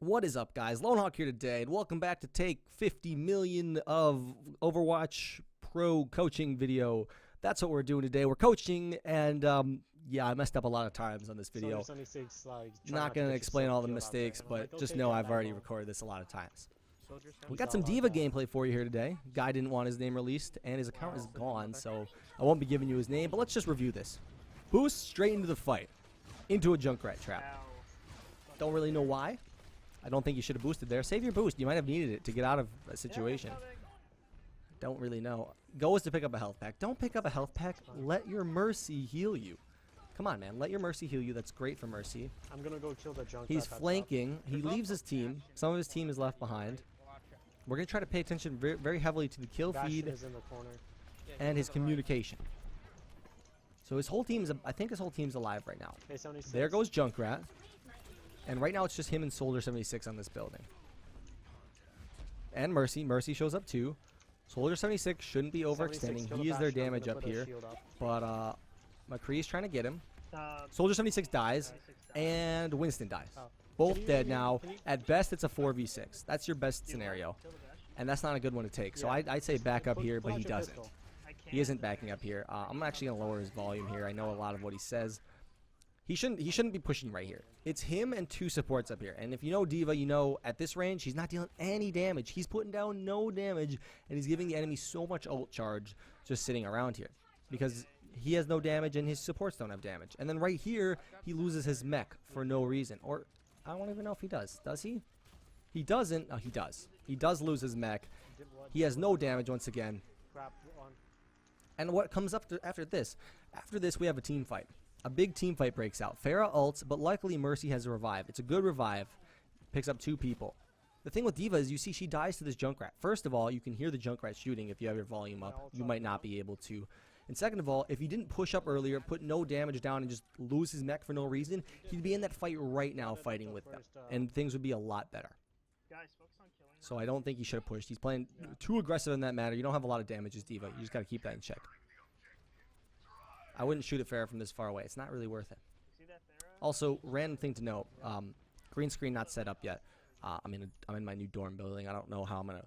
What is up, guys? Lone Hawk here today, and welcome back to Take 50 Million of Overwatch Pro coaching video. That's what we're doing today. We're coaching, and yeah, I messed up a lot of times on this video. Not going to explain all the mistakes, but just know I've already recorded this a lot of times. We got some D.Va gameplay for you here today. Guy didn't want his name released, and his account is gone, so I won't be giving you his name, but let's just review this. Boost straight into the fight, into a Junkrat trap. Don't really know why. I don't think you should have boosted there. Save your boost. You might have needed it to get out of a situation. Don't really know. Go is to pick up a health pack. Don't pick up a health pack. Let your Mercy heal you. Come on, man. Let your Mercy heal you. That's great for Mercy. I'm going to go kill the Junkrat. He's flanking. He leaves his team. Some of his team is left behind. We're going to try to pay attention very heavily to the kill feed and his communication. So his whole team's, I think his whole team's alive right now. There goes Junkrat. And right now it's just him and Soldier 76 on this building. And Mercy. Mercy shows up too. Soldier 76 shouldn't be overextending. He is their damage up here. But McCree is trying to get him. Soldier 76 dies. And Winston dies. Both dead now. At best it's a 4v6. That's your best scenario. And that's not a good one to take. So I'd say back up here, but he doesn't. He isn't backing up here. I'm actually going to lower his volume here. I know a lot of what he says. He shouldn't be pushing right here. It's him and two supports up here. And if you know D.Va, you know at this range, he's not dealing any damage. He's putting down no damage, and he's giving the enemy so much ult charge just sitting around here. Because he has no damage, and his supports don't have damage. And then right here, he loses his mech for no reason. Or, I don't even know if he does. Does he? He doesn't. Oh, he does. He does lose his mech. He has no damage once again. And what comes up after this? After this, we have a team fight. A big team fight breaks out. Pharah ults, but luckily Mercy has a revive. It's a good revive. Picks up two people. The thing with D.Va is you see she dies to this Junkrat. First of all, you can hear the Junkrat shooting if you have your volume up. You might not be able to. And second of all, if he didn't push up earlier, put no damage down, and just lose his mech for no reason, he'd be in that fight right now fighting with them. And things would be a lot better. So I don't think he should have pushed. He's playing too aggressive in that matter. You don't have a lot of damage as D.Va. You just got to keep that in check. I wouldn't shoot at Pharah from this far away. It's not really worth it. Also, random thing to note, green screen not set up yet. I'm in my new dorm building. I don't know how I'm gonna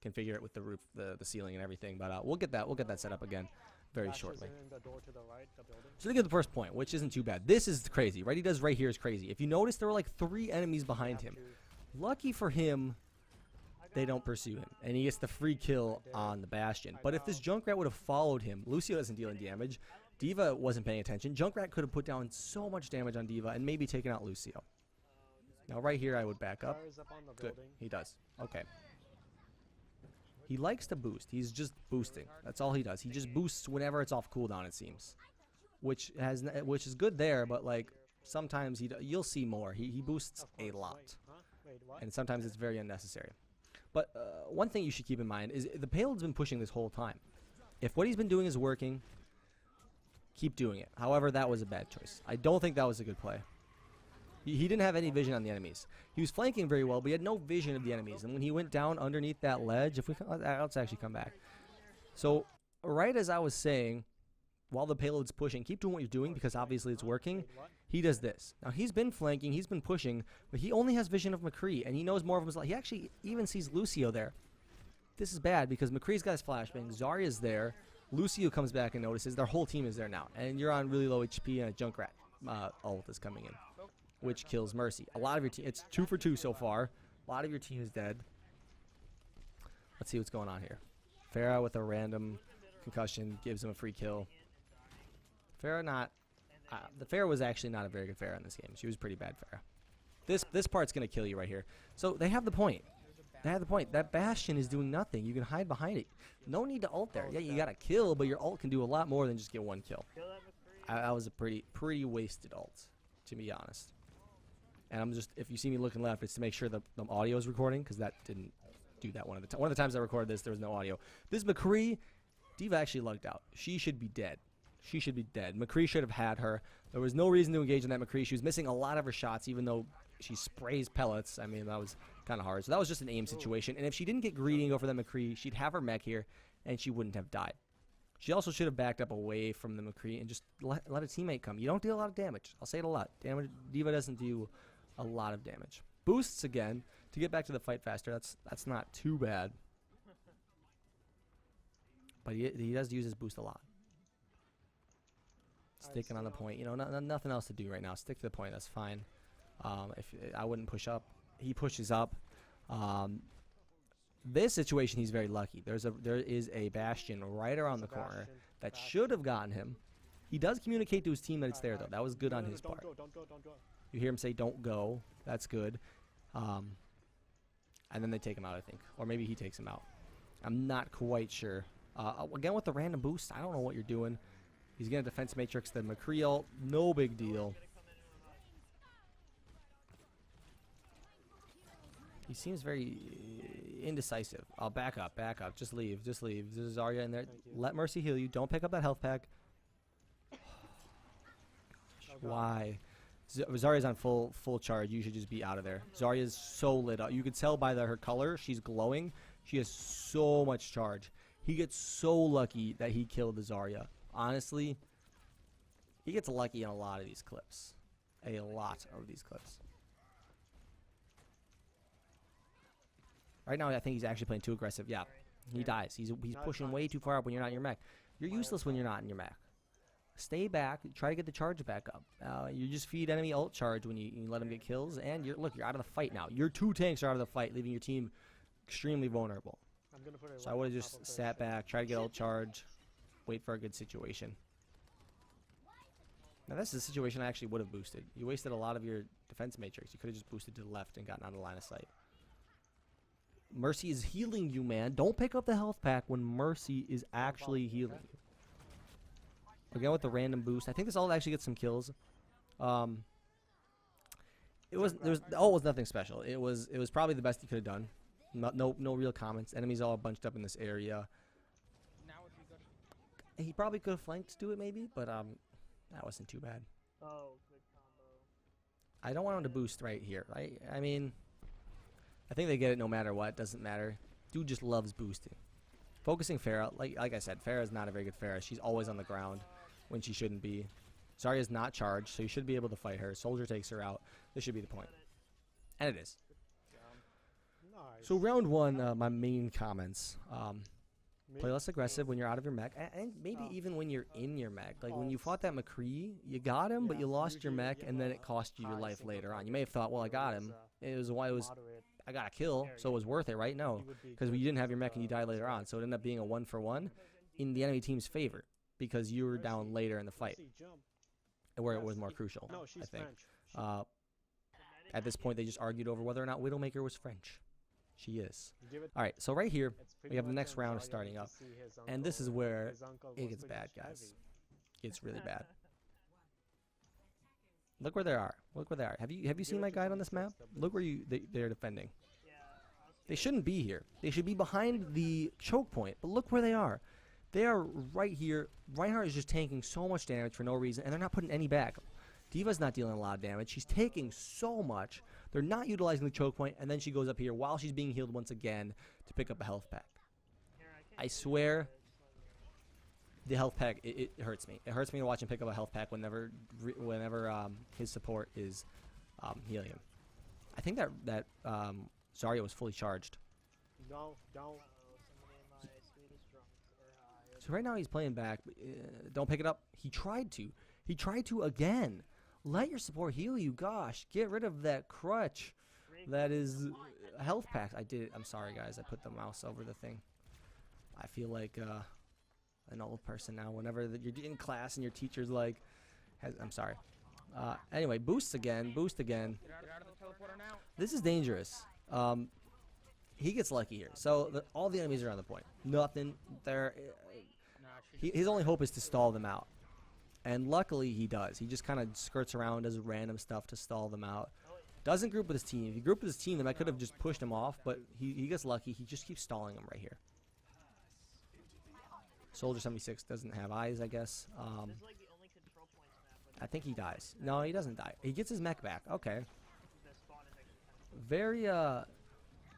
configure it with the roof, the ceiling, and everything. But we'll get that set up again very shortly. So they get the first point, which isn't too bad. This is crazy. Right, he does right here is crazy. If you notice, there were like 3 enemies behind him. Lucky for him, they don't pursue him, and he gets the free kill on the Bastion. But if this Junkrat would have followed him, Lucio doesn't deal any damage. D.Va wasn't paying attention. Junkrat could have put down so much damage on D.Va and maybe taken out Lucio. Now right here I would back up. Good. He does. Okay. He likes to boost. He's just boosting. That's all he does. He just boosts whenever it's off cooldown, it seems. Which is good there, but like sometimes you'll see more. He boosts a lot. And sometimes it's very unnecessary. But one thing you should keep in mind is the payload's been pushing this whole time. If what he's been doing is working, keep doing it. However, that was a bad choice. I don't think that was a good play. He didn't have any vision on the enemies. He was flanking very well, but he had no vision of the enemies. And when he went down underneath that ledge, let's actually come back. So, right as I was saying, while the payload's pushing, keep doing what you're doing because obviously it's working. He does this. Now, he's been flanking, he's been pushing, but he only has vision of McCree, and he knows more of himself. He actually even sees Lucio there. This is bad because McCree's got his flashbang, Zarya's there, Lucio comes back and notices. Their whole team is there now, and you're on really low HP, and a Junkrat ult is coming in, which kills Mercy. A lot of your team, it's 2 for 2 so far. A lot of your team is dead. Let's see what's going on here. Pharah with a random concussion gives him a free kill. Pharah the Pharah was actually not a very good Pharah in this game. She was pretty bad Pharah. This part's gonna kill you right here. So they have the point. They have the point. That Bastion is doing nothing. You can hide behind it. No need to ult there. Yeah, you got to kill, but your ult can do a lot more than just get 1 kill. That was a pretty wasted ult, to be honest. And I'm just, if you see me looking left, it's to make sure the audio is recording, because that didn't do that one of the times I recorded this, there was no audio. This McCree, D.Va actually lugged out. She should be dead. She should be dead. McCree should have had her. There was no reason to engage in that McCree. She was missing a lot of her shots, even though she sprays pellets. I mean, that was kind of hard. So that was just an aim situation. And if she didn't get greedy and go for that McCree, she'd have her mech here, and she wouldn't have died. She also should have backed up away from the McCree and just let a teammate come. You don't deal a lot of damage. I'll say it a lot. D.Va doesn't do a lot of damage. Boosts again to get back to the fight faster. That's not too bad. But he does use his boost a lot. Sticking on the point. You know, nothing else to do right now. Stick to the point. That's fine. If I wouldn't push up. He pushes up. This situation, he's very lucky. There is a Bastion right around the corner that should have gotten him. He does communicate to his team that it's there, though. That was good on his part. Don't go. You hear him say, "Don't go." That's good. And then they take him out, I think. Or maybe he takes him out. I'm not quite sure. Again, with the random boost, I don't know what you're doing. He's going to defense matrix the McCree ult. No big deal. He seems very indecisive. I'll back up. Just leave. There's Zarya in there. Let Mercy heal you. Don't pick up that health pack. Why? Zarya's on full charge. You should just be out of there. Zarya's so lit up. You could tell by her color. She's glowing. She has so much charge. He gets so lucky that he killed the Zarya. Honestly, he gets lucky in a lot of these clips. A lot of these clips. Right now, I think he's actually playing too aggressive. Yeah, he dies. He's pushing way too far up when you're not in your mech. You're useless when you're not in your mech. Stay back. Try to get the charge back up. You just feed enemy ult charge when you let him get kills. And you're out of the fight now. Your 2 tanks are out of the fight, leaving your team extremely vulnerable. So I would have just sat back, tried to get ult charge, wait for a good situation. Now that's the situation I actually would have boosted. You wasted a lot of your defense matrix. You could have just boosted to the left and gotten out of line of sight. Mercy is healing you, man. Don't pick up the health pack when Mercy is actually healing you. Again with the random boost. I think this ult actually gets some kills. It was nothing special. It was probably the best he could have done. No real comments. Enemies all bunched up in this area. He probably could have flanked to it maybe, but that wasn't too bad. Oh, good combo. I don't want him to boost right here, right? I mean, I think they get it no matter what. Doesn't matter. Dude just loves boosting. Focusing Pharah, like I said, Pharah is not a very good Pharah. She's always on the ground when she shouldn't be. Zarya's not charged, so you should be able to fight her. Soldier takes her out. This should be the point. And it is. Nice. So round 1, my main comments. Play less aggressive when you're out of your mech, and maybe even when you're in your mech. Like when you fought that McCree, you got him, but you lost your mech, and then it cost you your life later on. You may have thought, well, I got him. I got a kill, so it was worth it, right? No, because you didn't have your mech and you died later on. So it ended up being a 1-for-1 in the enemy team's favor because you were down later in the fight, where it was more crucial, I think. At this point, they just argued over whether or not Widowmaker was French. She is. Alright, so right here, we have the next round starting up. And this is where it gets bad, guys. It gets really bad. Look where they are. Look where they are. Have you seen my guide on this map? Look where they're defending. They shouldn't be here. They should be behind the choke point. But look where they are. They are right here. Reinhardt is just tanking so much damage for no reason, and they're not putting any back. D.Va's not dealing a lot of damage. She's taking so much. They're not utilizing the choke point, and then she goes up here while she's being healed once again to pick up a health pack. I swear, the health pack, it hurts me. It hurts me to watch him pick up a health pack whenever his support is healing him. I think that Zarya was fully charged. No, don't. So right now he's playing back. Don't pick it up. He tried to. He tried to again. Let your support heal you. Gosh, get rid of that crutch. That is health packs. I did it. I'm sorry, guys. I put the mouse over the thing. I feel like an old person now. Whenever you're in class and your teacher's like, I'm sorry. Anyway, boost again. Boost again. This is dangerous. He gets lucky here. So all the enemies are on the point. Nothing. His only hope is to stall them out. And luckily he does. He just kind of skirts around, does random stuff to stall them out. Doesn't group with his team. If he grouped with his team, then I could have just pushed him off, but he gets lucky. He just keeps stalling him right here. Soldier 76 doesn't have eyes, I guess. I think he dies. No, he doesn't die. He gets his mech back. Okay. Very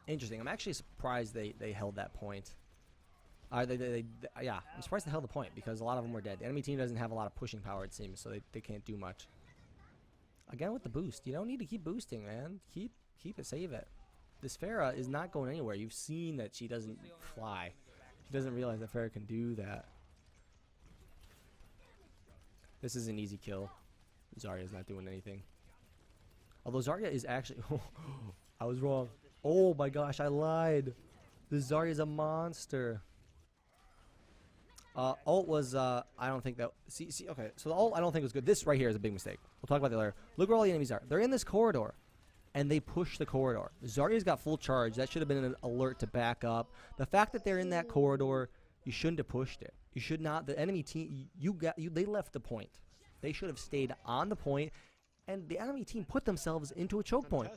interesting. I'm actually surprised they held that point. Yeah, I'm surprised they held the point because a lot of them were dead. The enemy team doesn't have a lot of pushing power, it seems, so they can't do much. Again with the boost. You don't need to keep boosting, man. Keep it, save it. This Pharah is not going anywhere. You've seen that she doesn't fly. She doesn't realize that Pharah can do that. This is an easy kill. Zarya's not doing anything. Although Zarya is actually... I was wrong. Oh my gosh, I lied. The Zarya's a monster. Ult was, I don't think that... See, okay. So the ult I don't think was good. This right here is a big mistake. We'll talk about that later. Look where all the enemies are. They're in this corridor. And they push the corridor. Zarya's got full charge. That should have been an alert to back up. The fact that they're in that corridor, you shouldn't have pushed it. You should not... The enemy team... They left the point. They should have stayed on the point. And the enemy team put themselves into a choke point.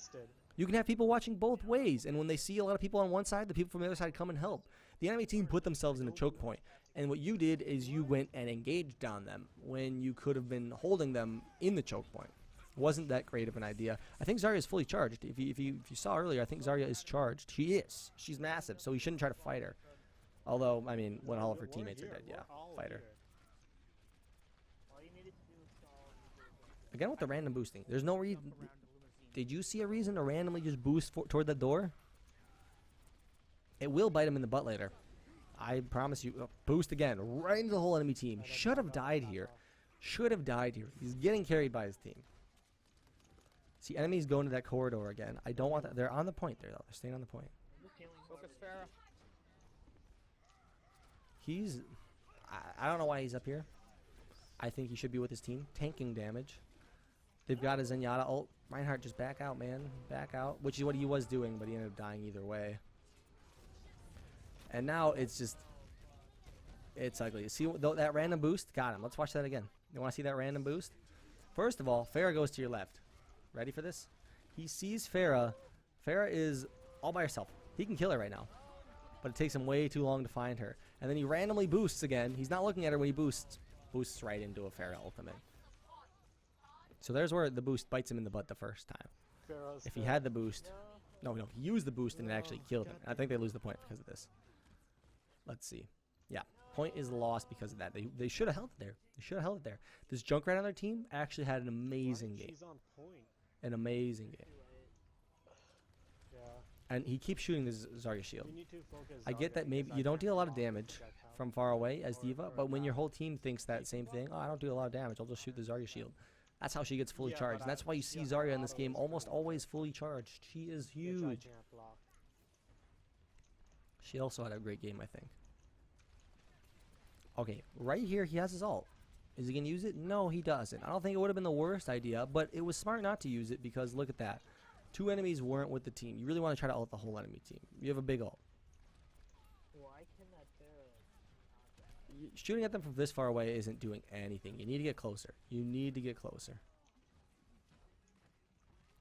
You can have people watching both ways, and when they see a lot of people on one side, the people from the other side come and help. The enemy team put themselves in a choke point, and what you did is you went and engaged on them when you could have been holding them in the choke point. Wasn't that great of an idea. I think Zarya is fully charged. If you saw earlier, I think Zarya is charged. She is. She's massive, so you shouldn't try to fight her. Although, I mean, when all of her teammates are dead, yeah, fight her. Again with the random boosting. There's no reason... Did you see a reason to randomly just boost toward the door? It will bite him in the butt later. I promise you. Boost again. Right into the whole enemy team. Should have died here. Should have died here. He's getting carried by his team. See, enemies going to that corridor again. I don't want that. They're on the point there, though. They're staying on the point. Focus Pharah. He's... I don't know why he's up here. I think he should be with his team. Tanking damage. They've got a Zenyatta ult. Reinhardt, just back out, man. Back out. Which is what he was doing, but he ended up dying either way. And now it's just... It's ugly. See that random boost? Got him. Let's watch that again. You want to see that random boost? First of all, Pharah goes to your left. Ready for this? He sees Pharah. Pharah is all by herself. He can kill her right now. But it takes him way too long to find her. And then he randomly boosts again. He's not looking at her when he boosts. Boosts right into a Pharah ultimate. So there's where the boost bites him in the butt the first time. If he had the boost... No, he used the boost and it actually killed him. I think they lose the point because of this. Let's see. Yeah, point is lost because of that. They should have held it there. They should have held it there. This Junkrat on their team actually had an amazing game. An amazing game. And he keeps shooting this Zarya shield. I get that maybe you don't deal a lot of damage from far away as D.Va, but when your whole team thinks that same thing, oh, I don't do a lot of damage, I'll just shoot the Zarya shield. That's how she gets fully charged. And that's why you see Zarya in this game almost always fully charged. She is huge. She also had a great game, I think. Okay, right here he has his ult. Is he going to use it? No, he doesn't. I don't think it would have been the worst idea, but it was smart not to use it because look at that. Two enemies weren't with the team. You really want to try to ult the whole enemy team. You have a big ult. Why can that Shooting at them from this far away isn't doing anything. You need to get closer. You need to get closer.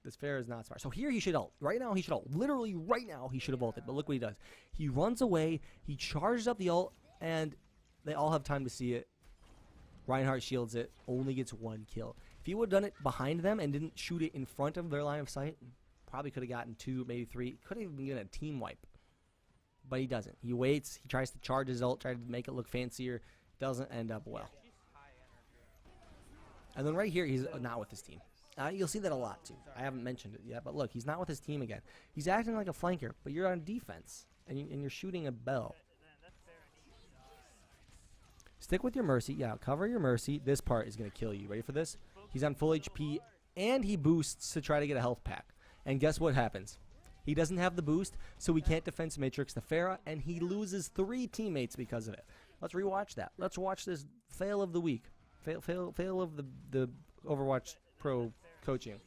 This Pharah is not smart. So here he should ult. Right now he should ult. Literally right now he should have ulted. But look what he does. He runs away. He charges up the ult. And they all have time to see it. Reinhardt shields it. Only gets one kill. If he would have done it behind them and didn't shoot it in front of their line of sight, probably could have gotten 2, maybe 3. Could have even been a team wipe. But he doesn't. He waits. He tries to charge his ult, try to make it look fancier. Doesn't end up well. And then right here, he's not with his team. You'll see that a lot, too. I haven't mentioned it yet, but look, he's not with his team again. He's acting like a flanker, but you're on defense, and you're shooting a bell. Stick with your Mercy. Yeah, cover your Mercy. This part is going to kill you. Ready for this? He's on full HP, and he boosts to try to get a health pack. And guess what happens? He doesn't have the boost, so he can't defense matrix the Pharah, and he loses 3 teammates because of it. Let's rewatch that. Let's watch this fail of the week. Fail of the Overwatch Pro coaching.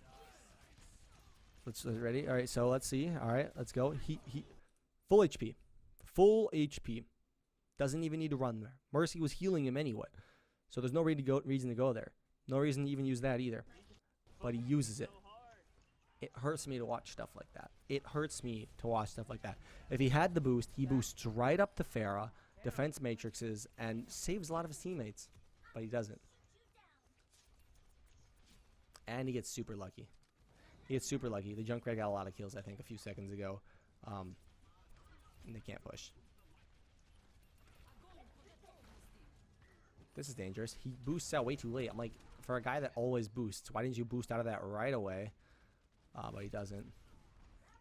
Let's ready. All right, so let's see. All right, let's go. He full HP. Full HP. Doesn't even need to run there. Mercy was healing him anyway. So there's no reason to go there. No reason to even use that either. But he uses it. It hurts me to watch stuff like that. It hurts me to watch stuff like that. If he had the boost, he boosts right up to Pharah, defense matrices, and saves a lot of his teammates. But he doesn't. And he gets super lucky. He gets super lucky. The Junkrat got a lot of kills, I think, a few seconds ago. And they can't push. This is dangerous. He boosts out way too late. I'm like, for a guy that always boosts, why didn't you boost out of that right away? But he doesn't.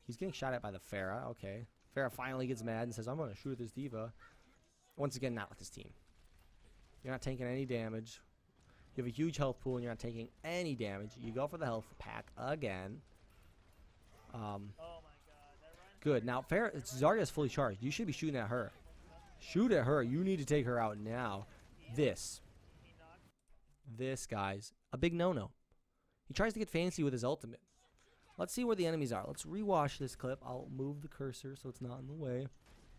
He's getting shot at by the Pharah. Okay. Pharah finally gets mad and says, I'm going to shoot at this D.Va. Once again, not with this team. You're not taking any damage. You have a huge health pool and you're not taking any damage. You go for the health pack again. Good. Now, Zarya's fully charged. You should be shooting at her. Shoot at her. You need to take her out now. This, guys, a big no-no. He tries to get fancy with his ultimate. Let's see where the enemies are. Let's rewatch this clip. I'll move the cursor so it's not in the way.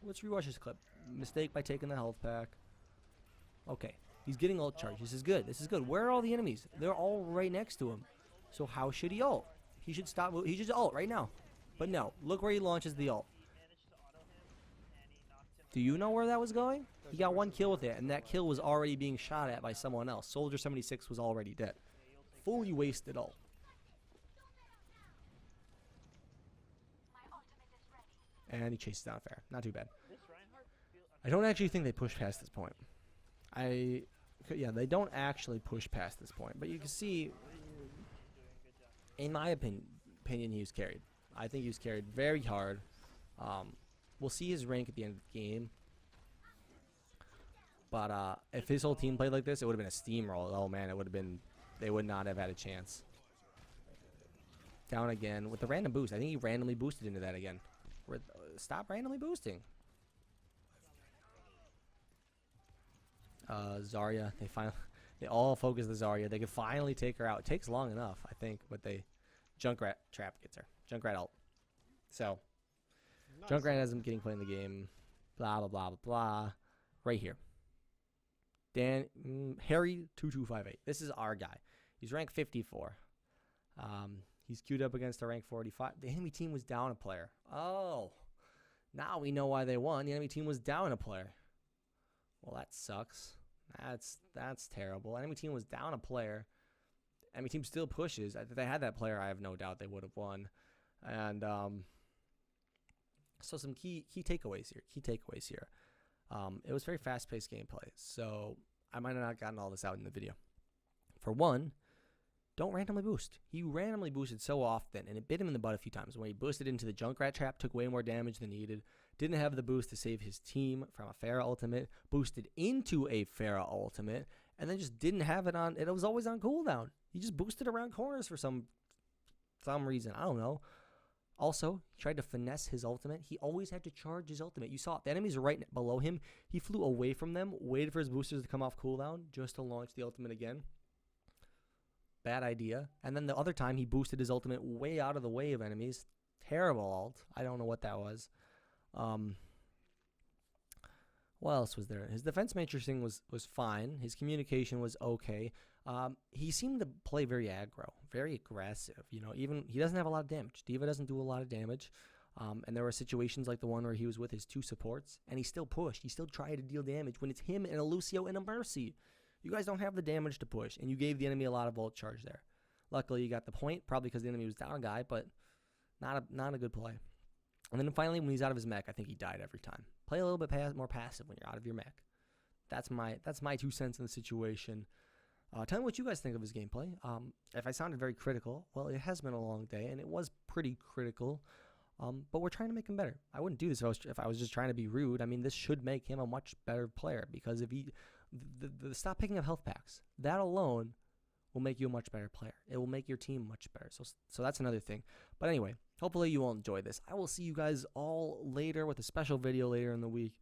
Let's rewatch this clip. Mistake by taking the health pack. Okay. He's getting ult charge. This is good. This is good. Where are all the enemies? They're all right next to him. So how should he ult? He should stop. He should ult right now. But no. Look where he launches the ult. Do you know where that was going? He got one kill with it, and that kill was already being shot at by someone else. Soldier 76 was already dead. Fully wasted ult. And he chases down Pharah. Not too bad. I don't actually think they push past this point. Yeah, they don't actually push past this point. But you can see, in my opinion, he was carried. I think he was carried very hard. We'll see his rank at the end of the game. But if his whole team played like this, it would have been a steamroll. Oh man, it would have been. They would not have had a chance. Down again with the random boost. I think he randomly boosted into that again. Stop randomly boosting. Zarya, they all focus the Zarya. They can finally take her out. It takes long enough, I think, but Junkrat trap gets her. Junkrat ult. So Junkrat has him getting played in the game. Blah blah blah blah blah. Right here. Harry2258. This is our guy. He's rank 54. He's queued up against a rank 45. The enemy team was down a player. Oh, now we know why they won. The enemy team was down a player. Well, that sucks. That's terrible. Enemy team was down a player. Enemy team still pushes. If they had that player, I have no doubt they would have won. And so some key takeaways here. It was very fast-paced gameplay, so I might have not gotten all this out in the video. For one, don't randomly boost. He randomly boosted so often, and it bit him in the butt a few times. When he boosted into the Junkrat trap, took way more damage than needed. Didn't have the boost to save his team from a Pharah ultimate. Boosted into a Pharah ultimate, and then just didn't have it on. It was always on cooldown. He just boosted around corners for some reason. I don't know. Also, he tried to finesse his ultimate. He always had to charge his ultimate. You saw it. The enemies are right below him. He flew away from them, waited for his boosters to come off cooldown just to launch the ultimate again. Bad idea. And then the other time, he boosted his ultimate way out of the way of enemies. Terrible ult. I don't know what that was. What else was there? His defense matrixing was fine. His communication was okay. He seemed to play very aggro, very aggressive. You know, even he doesn't have a lot of damage. D.Va doesn't do a lot of damage. And there were situations like the one where he was with his two supports, and he still pushed. He still tried to deal damage when it's him and a Lucio and a Mercy. You guys don't have the damage to push, and you gave the enemy a lot of ult charge there. Luckily, you got the point, probably because the enemy was down a guy, but not a good play. And then finally, when he's out of his mech, I think he died every time. Play a little bit more passive when you're out of your mech. That's my 2 cents in the situation. Tell me what you guys think of his gameplay. If I sounded very critical, well, it has been a long day, and it was pretty critical. But we're trying to make him better. I wouldn't do this if I was just trying to be rude. I mean, this should make him a much better player, because if the stop picking up health packs, that alone will make you a much better player. It will make your team much better. So that's another thing. But anyway, hopefully you all enjoy this. I will see you guys all later with a special video later in the week.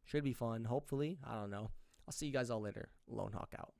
Should be fun, hopefully. I don't know. I'll see you guys all later. Lone Hawk out.